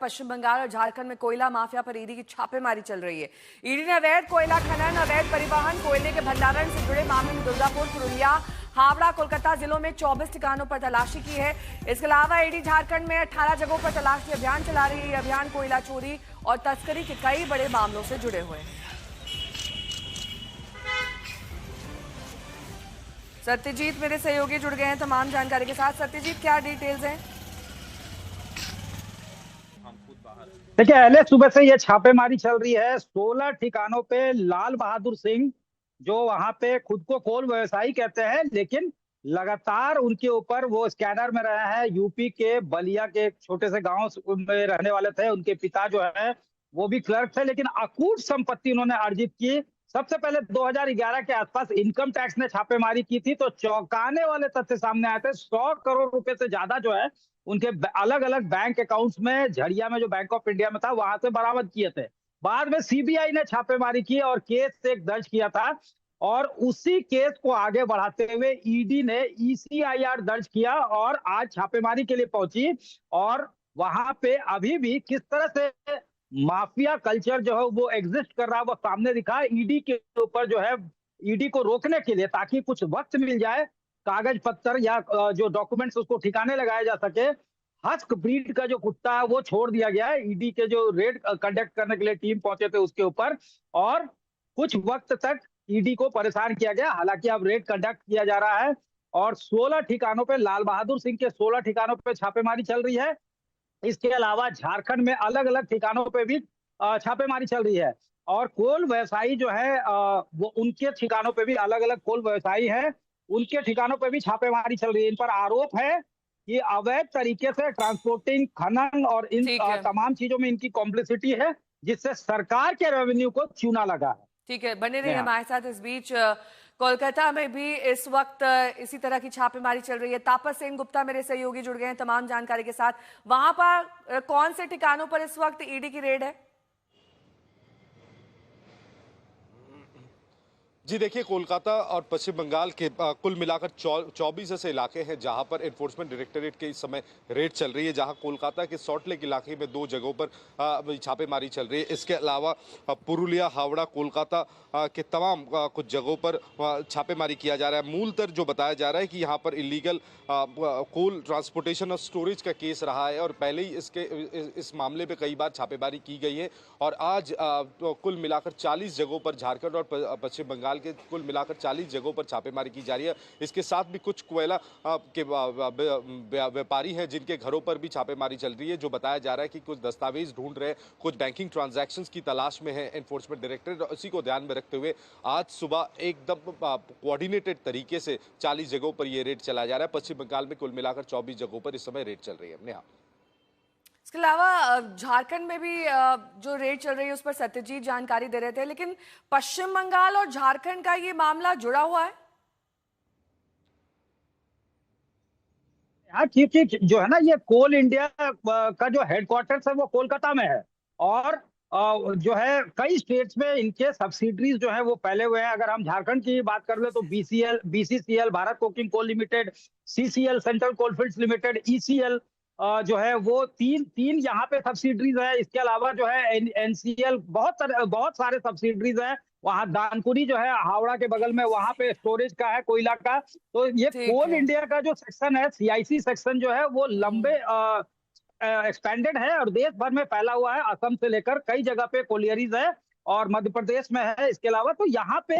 पश्चिम बंगाल और झारखंड में कोयला माफिया पर ईडी की छापेमारी चल रही है। ईडी ने अवैध कोयला खनन, अवैध परिवहन, कोयले के भंडारण से जुड़े मामले में दुर्गापुर, पुरुलिया, हावड़ा, कोलकाता जिलों में 24 ठिकानों पर तलाशी की है। इसके अलावा ईडी झारखंड में 18 जगहों पर तलाशी अभियान चला रही है। ये अभियान कोयला चोरी और तस्करी के कई बड़े मामलों से जुड़े हुए हैं। सत्यजीत मेरे सहयोगी जुड़ गए हैं तमाम जानकारी के साथ। सत्यजीत, क्या डिटेल्स हैं? देखिए, पहले सुबह से ये छापेमारी चल रही है 16 ठिकानों पे। लाल बहादुर सिंह जो वहां पे खुद को कोल व्यवसायी कहते हैं, लेकिन लगातार उनके ऊपर वो स्कैनर में रहे हैं। यूपी के बलिया के एक छोटे से गांव में रहने वाले थे। उनके पिता जो है वो भी क्लर्क थे, लेकिन अकूट संपत्ति उन्होंने अर्जित की। सबसे पहले 2011 के आसपास इनकम टैक्स ने छापेमारी की थी, तो चौंकाने वाले तथ्य सामने आए थे। 100 करोड़ रुपए से ज्यादा जो है उनके अलग अलग बैंक अकाउंट्स में, झरिया में जो बैंक ऑफ इंडिया में था वहां से बरामद किए थे। बाद में सीबीआई ने छापेमारी की और केस एक दर्ज किया था, और उसी केस को आगे बढ़ाते हुए ईडी ने ईसीआईआर दर्ज किया और आज छापेमारी के लिए पहुंची। और वहां पे अभी भी किस तरह से माफिया कल्चर जो है वो एग्जिस्ट कर रहा है वो सामने दिखा। ईडी के ऊपर जो है, ईडी को रोकने के लिए, ताकि कुछ वक्त मिल जाए, कागज पत्तर या जो डॉक्यूमेंट्स उसको ठिकाने लगाया जा सके। हस्क ब्रीड का जो कुत्ता है वो छोड़ दिया गया है। ईडी के जो रेड कंडक्ट करने के लिए टीम पहुंचे थे उसके ऊपर, और कुछ वक्त तक ईडी को परेशान किया गया। हालांकि अब रेड कंडक्ट किया जा रहा है और 16 ठिकानों पे, लाल बहादुर सिंह के 16 ठिकानों पे छापेमारी चल रही है। इसके अलावा झारखंड में अलग अलग ठिकानों पे भी छापेमारी चल रही है। और कोल व्यवसायी जो है वो उनके ठिकानों पे भी, अलग अलग कोल व्यवसायी है उनके ठिकानों पे भी छापेमारी चल रही है। इन पर आरोप है कि अवैध तरीके से ट्रांसपोर्टिंग, खनन और इन तमाम चीजों में इनकी कॉम्प्लिसिटी है, जिससे सरकार के रेवेन्यू को चूना लगा है। ठीक है, बने रहिए हमारे साथ। इस बीच कोलकाता में भी इस वक्त इसी तरह की छापेमारी चल रही है। तापस सेन गुप्ता मेरे सहयोगी जुड़ गए हैं तमाम जानकारी के साथ। वहां पर कौन से ठिकानों पर इस वक्त ईडी की रेड है? जी देखिए, कोलकाता और पश्चिम बंगाल के कुल मिलाकर 24 ऐसे इलाके हैं जहां पर एनफोर्समेंट डायरेक्टरेट के इस समय रेड चल रही है। जहां कोलकाता के सॉल्ट लेक इलाके में 2 जगहों पर छापेमारी चल रही है। इसके अलावा पुरुलिया, हावड़ा, कोलकाता के तमाम कुछ जगहों पर छापेमारी किया जा रहा है। मूलतः जो बताया जा रहा है कि यहाँ पर इलीगल कोल ट्रांसपोर्टेशन और स्टोरेज का केस रहा है और पहले ही इस मामले पर कई बार छापेमारी की गई है। और आज कुल मिलाकर 40 जगहों पर झारखंड और पश्चिम बंगाल के कुल मिलाकर 40 जगहों पर छापेमारी की जा रही है। इसके साथ भी कुछ कोयला के व्यापारी हैं जिनके घरों पर भी छापेमारी चल रही है। जो बताया जा रहा है कि कुछ दस्तावेज ढूंढ रहे हैं, कुछ बैंकिंग ट्रांजैक्शंस की तलाश में है एनफोर्समेंट डायरेक्टरेट। इसी को ध्यान में रखते हुए आज सुबह एकदम कोऑर्डिनेटेड तरीके से 40 जगहों पर यह रेड चलाया जा रहा है। पश्चिम बंगाल में कुल मिलाकर 24 जगहों पर इस समय रेड चल रही है। नेहा, इसके अलावा झारखंड में भी जो रेड चल रही है उस पर सत्यजीत जानकारी दे रहे थे, लेकिन पश्चिम बंगाल और झारखंड का ये मामला जुड़ा हुआ है। हाँ, ठीक जो है ना, ये कोल इंडिया का जो हेडक्वार्टर्स है वो कोलकाता में है। और जो है कई स्टेट्स में इनके सब्सिडरीज जो है वो फैले हुए हैं। अगर हम झारखंड की बात कर ले तो BCCL, Bharat coking coal limited, CCL, central coalfields limited, ECL जो है वो तीन यहाँ पे सब्सिडरीज है। इसके अलावा जो है एनसीएल, बहुत सारे सब्सिडरीज है। वहाँ दानकुनी जो है हावड़ा के बगल में, वहां पे स्टोरेज का है, कोयला का। तो ये कोल इंडिया का जो सेक्शन है, सीआईसी सेक्शन जो है वो लंबे एक्सपेंडेड है और देश भर में फैला हुआ है। असम से लेकर कई जगह पे कोलियरीज है और मध्य प्रदेश में है। इसके अलावा तो यहाँ पे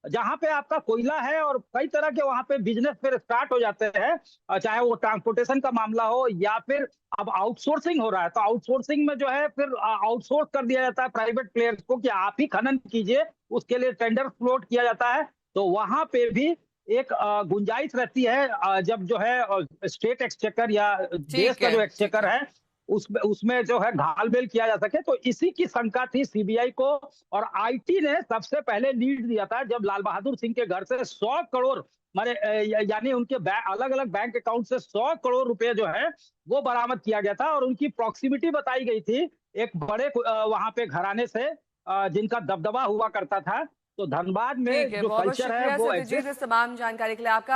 जहाँ पे आपका कोयला है और कई तरह के वहां पे बिजनेस फिर स्टार्ट हो जाते हैं, चाहे वो ट्रांसपोर्टेशन का मामला हो या फिर अब आउटसोर्सिंग हो रहा है। तो आउटसोर्सिंग में जो है फिर आउटसोर्स कर दिया जाता है प्राइवेट प्लेयर्स को कि आप ही खनन कीजिए, उसके लिए टेंडर फ्लोट किया जाता है। तो वहां पे भी एक गुंजाइश रहती है जब जो है स्टेट एक्सचेकर या देश का जो एक्सचेकर है उसमें जो है घालमेल किया जा सके। तो इसी की शंका थी सीबीआई को, और आईटी ने सबसे पहले लीड दिया था जब लाल बहादुर सिंह के घर से 100 करोड़ यानी उनके अलग अलग बैंक अकाउंट से 100 करोड़ रुपए जो है वो बरामद किया गया था। और उनकी प्रॉक्सिमिटी बताई गई थी एक बड़े वहां पे घराने से जिनका दबदबा हुआ करता था। तो धनबाद में जो कल्चर है वो तमाम जानकारी के लिए आपका